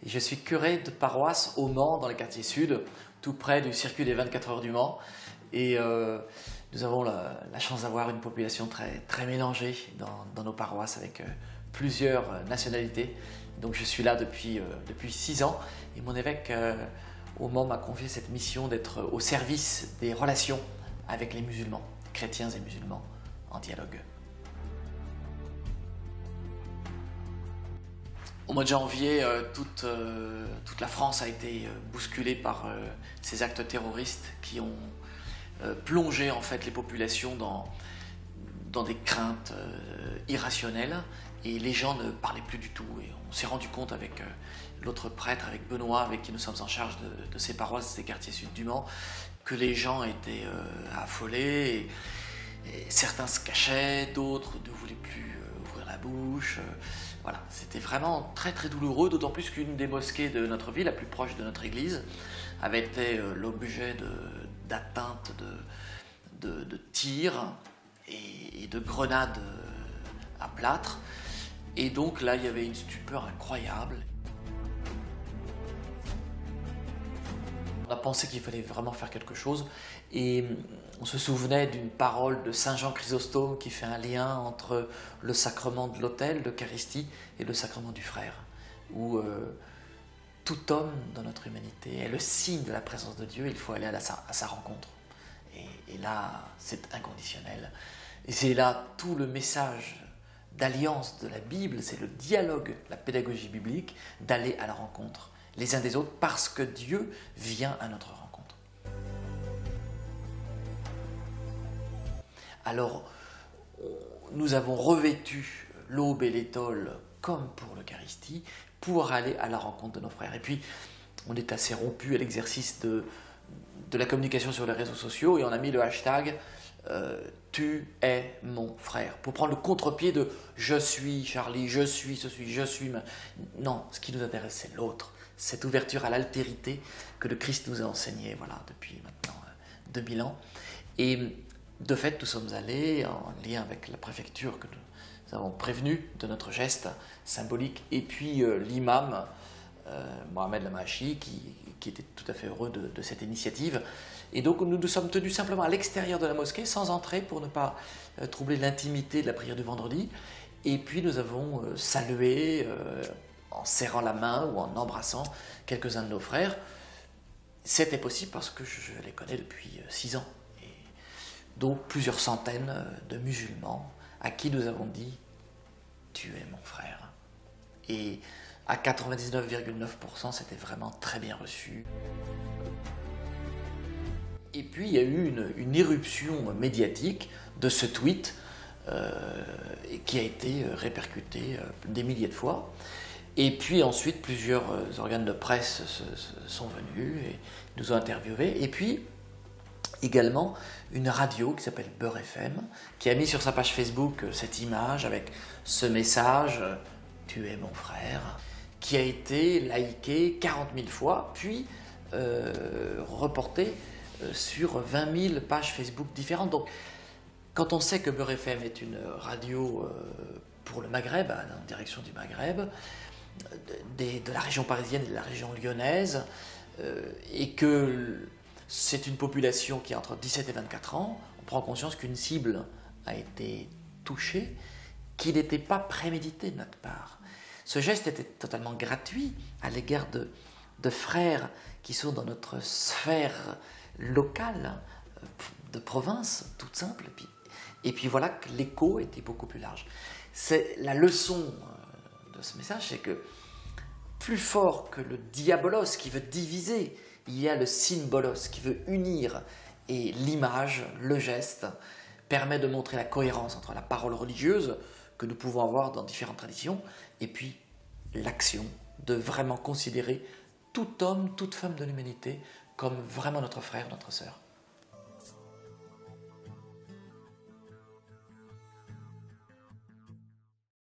et je suis curé de paroisse au Mans, dans le quartier sud, tout près du circuit des 24 heures du Mans. Et nous avons la chance d'avoir une population très mélangée dans nos paroisses avec plusieurs nationalités. Donc je suis là depuis 6 ans et mon évêque au Mans m'a confié cette mission d'être au service des relations avec les musulmans, chrétiens et musulmans, en dialogue. Au mois de janvier, toute la France a été bousculée par ces actes terroristes qui ont plongé en fait les populations dans des craintes irrationnelles, et les gens ne parlaient plus du tout. Et on s'est rendu compte avec l'autre prêtre, avec Benoît, avec qui nous sommes en charge de ces paroisses, ces quartiers sud du Mans, que les gens étaient affolés, et certains se cachaient, d'autres ne voulaient plus ouvrir la bouche. Voilà, c'était vraiment très douloureux, d'autant plus qu'une des mosquées de notre ville, la plus proche de notre église, avait été l'objet d'atteintes, de tirs et de grenades à plâtre. Et donc là, il y avait une stupeur incroyable. On a pensé qu'il fallait vraiment faire quelque chose, et on se souvenait d'une parole de Saint Jean Chrysostome qui fait un lien entre le sacrement de l'autel, l'Eucharistie, et le sacrement du frère, où tout homme dans notre humanité est le signe de la présence de Dieu, il faut aller à sa rencontre. Et là, c'est inconditionnel. Et c'est là tout le message d'alliance de la Bible, c'est le dialogue, la pédagogie biblique, d'aller à la rencontre les uns des autres, parce que Dieu vient à notre rencontre. Alors, nous avons revêtu l'aube et l'étole comme pour l'Eucharistie, pour aller à la rencontre de nos frères. Et puis, on est assez rompu à l'exercice de la communication sur les réseaux sociaux, et on a mis le hashtag tu es mon frère, pour prendre le contre-pied de je suis Charlie, je suis ceci, je suis... Non, ce qui nous intéresse, c'est l'autre, cette ouverture à l'altérité que le Christ nous a enseignée, voilà, depuis maintenant 2000 ans. Et de fait, nous sommes allés, en lien avec la préfecture que nous avons prévenu de notre geste symbolique, et puis l'imam Mohamed Lamahachi, qui était tout à fait heureux de cette initiative. Et donc nous nous sommes tenus simplement à l'extérieur de la mosquée, sans entrer, pour ne pas troubler l'intimité de la prière du vendredi. Et puis nous avons salué en serrant la main ou en embrassant quelques-uns de nos frères. C'était possible parce que je les connais depuis 6 ans. Et donc plusieurs centaines de musulmans à qui nous avons dit « tu es mon frère ». Et à 99,9%, c'était vraiment très bien reçu. Et puis il y a eu une éruption médiatique de ce tweet qui a été répercuté des milliers de fois. Et puis ensuite, plusieurs organes de presse sont venus et nous ont interviewés. Et puis également une radio qui s'appelle Beurre FM, qui a mis sur sa page Facebook cette image avec ce message « Tu es mon frère », qui a été liké 40 000 fois, puis reporté sur 20 000 pages Facebook différentes. Donc, quand on sait que Beurre FM est une radio pour le Maghreb, en direction du Maghreb, de la région parisienne et de la région lyonnaise, et que c'est une population qui a entre 17 et 24 ans, on prend conscience qu'une cible a été touchée, qu'il n'était pas prémédité de notre part. Ce geste était totalement gratuit à l'égard de frères qui sont dans notre sphère locale, de province, toute simple. Et puis voilà que l'écho était beaucoup plus large. C'est la leçon de ce message, c'est que plus fort que le diabolos qui veut diviser, il y a le symbolos qui veut unir. Et l'image, le geste, permet de montrer la cohérence entre la parole religieuse que nous pouvons avoir dans différentes traditions, et puis l'action de vraiment considérer tout homme, toute femme de l'humanité comme vraiment notre frère, notre sœur.